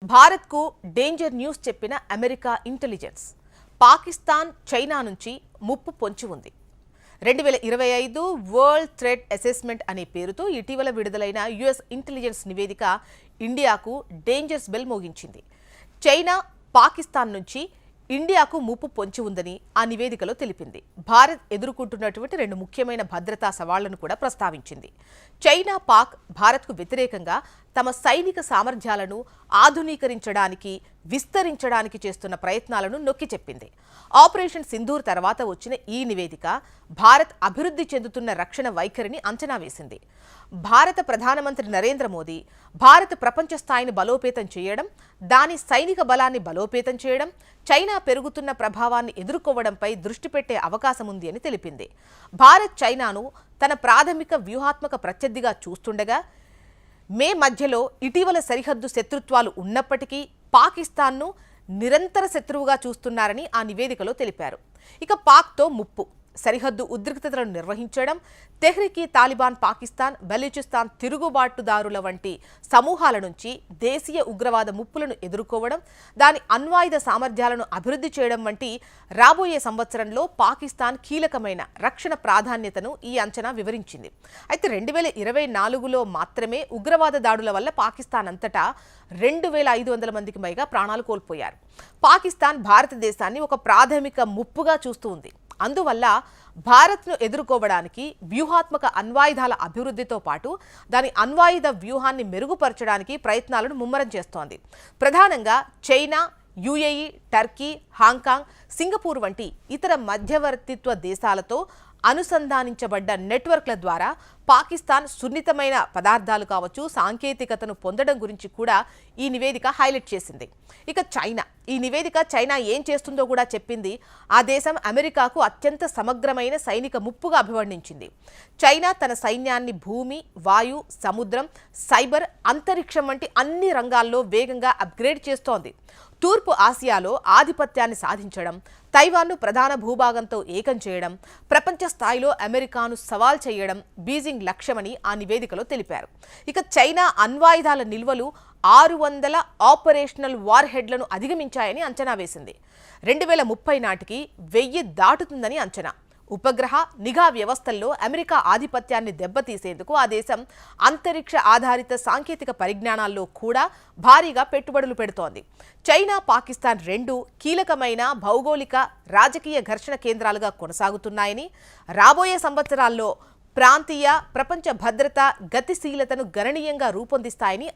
భారత్కు danger news చెప్పిన America intelligence Pakistan China నుంచి ముప్పు పొంచి ఉంది. 2025 వరల్డ్ థ్రెట్ అసెస్మెంట్ అనే పేరుతో ఇటీవల విడుదలైన యుఎస్ ఇంటెలిజెన్స్ నివేదిక ఇండియాకు డేంజర్స్ బెల్ మోగించింది. చైనా, పాకిస్తాన్ నుంచి ఇండియాకు ముప్పు పొంచి ఉందని ఆ నివేదికలో తెలిపింది. భారత్ ఎదుర్కొంటున్నటువంటి రెండు ముఖ్యమైన భద్రతా సవాళ్లను కూడా ప్రస్తావించింది. చైనా, పాక్ భారత్కు వ్యతిరేకంగా తమ సైనిక సామర్థ్యాలను ఆధునీకరించడానికి, విస్తరించడానికి చేస్తున్న ప్రయత్నాలను నొక్కి చెప్పింది. ఆపరేషన్ సింధూర్ తర్వాత వచ్చిన ఈ నివేదిక భారత్ అభివృద్ధి చెందుతున్న రక్షణ వైఖరిని అంచనా వేసింది. భారత ప్రధానమంత్రి నరేంద్ర మోదీ భారత్ ప్రపంచ స్థాయిని బలోపేతం చేయడం, దాని సైనిక బలాన్ని బలోపేతం చేయడం, చైనా పెరుగుతున్న ప్రభావాన్ని ఎదుర్కోవడంపై దృష్టి పెట్టే అవకాశం ఉంది అని తెలిపింది. భారత్ చైనాను తన ప్రాథమిక వ్యూహాత్మక ప్రత్యర్థిగా చూస్తుండగా మే మధ్యలో ఇటీవల సరిహద్దు శత్రుత్వాలు ఉన్నప్పటికీ పాకిస్తాన్ను నిరంతర శత్రువుగా చూస్తున్నారని ఆ నివేదికలో తెలిపారు. ఇక పాక్తో ముప్పు, సరిహద్దు ఉద్రిక్తతలను నిర్వహించడం, తెహ్రీక్ తాలిబాన్ పాకిస్తాన్, బలూచిస్తాన్ తిరుగుబాటుదారుల వంటి సమూహాల నుంచి దేశీయ ఉగ్రవాద ముప్పులను ఎదుర్కోవడం, దాని అణ్వాయుధ సామర్థ్యాలను అభివృద్ధి చేయడం వంటి రాబోయే సంవత్సరంలో పాకిస్తాన్ కీలకమైన రక్షణ ప్రాధాన్యతను ఈ అంచనా వివరించింది. అయితే 2024లో మాత్రమే ఉగ్రవాద దాడుల వల్ల పాకిస్తాన్ అంతటా 2500 మందికి పైగా ప్రాణాలు కోల్పోయారు. పాకిస్తాన్ భారతదేశాన్ని ఒక ప్రాథమిక ముప్పుగా చూస్తూ ఉంది. అందువల్ల భారత్ను ఎదుర్కోవడానికి వ్యూహాత్మక అణ్వాయుధాల అభివృద్ధితో పాటు దాని అణ్వాయుధ వ్యూహాన్ని మెరుగుపరచడానికి ప్రయత్నాలను ముమ్మరం చేస్తోంది. ప్రధానంగా China, UAE, Turkey, Hong Kong, Singapore వంటి ఇతర మధ్యవర్తిత్వ దేశాలతో అనుసంధానించబడ్డ నెట్వర్క్ల ద్వారా పాకిస్తాన్ సున్నితమైన పదార్థాలు కావచ్చు, సాంకేతికతను పొందడం గురించి కూడా ఈ నివేదిక హైలైట్ చేసింది. ఇక చైనా, ఈ నివేదిక చైనా ఏం చేస్తుందో కూడా చెప్పింది. ఆ దేశం అమెరికాకు అత్యంత సమగ్రమైన సైనిక ముప్పుగా అభివర్ణించింది. చైనా తన సైన్యాన్ని భూమి, వాయు, సముద్రం, సైబర్, అంతరిక్షం వంటి అన్ని రంగాల్లో వేగంగా అప్గ్రేడ్ చేస్తోంది. తూర్పు ఆసియాలో ఆధిపత్యాన్ని సాధించడం, తైవాన్ను ప్రధాన భూభాగంతో ఏకం చేయడం, ప్రపంచ స్థాయిలో అమెరికాను సవాల్ చేయడం బీజింగ్ లక్ష్యమని ఆ నివేదికలో తెలిపారు. ఇక చైనా అణ్వాయుధాల నిల్వలు 600 ఆపరేషనల్ వార్ హెడ్లను అధిగమించాయని అంచనా వేసింది. 2030 నాటికి 1000 దాటుతుందని అంచనా. ఉపగ్రహ, నిఘా వ్యవస్థల్లో అమెరికా ఆధిపత్యాన్ని దెబ్బతీసేందుకు ఆ దేశం అంతరిక్ష ఆధారిత సాంకేతిక పరిజ్ఞానాల్లో కూడా భారీగా పెట్టుబడులు పెడుతోంది. చైనా, పాకిస్తాన్ రెండు కీలకమైన భౌగోళిక, రాజకీయ ఘర్షణ కేంద్రాలుగా కొనసాగుతున్నాయని, రాబోయే సంవత్సరాల్లో ప్రాంతీయ, ప్రపంచ భద్రత గతిశీలతను గణనీయంగా రూపొందిస్తాయని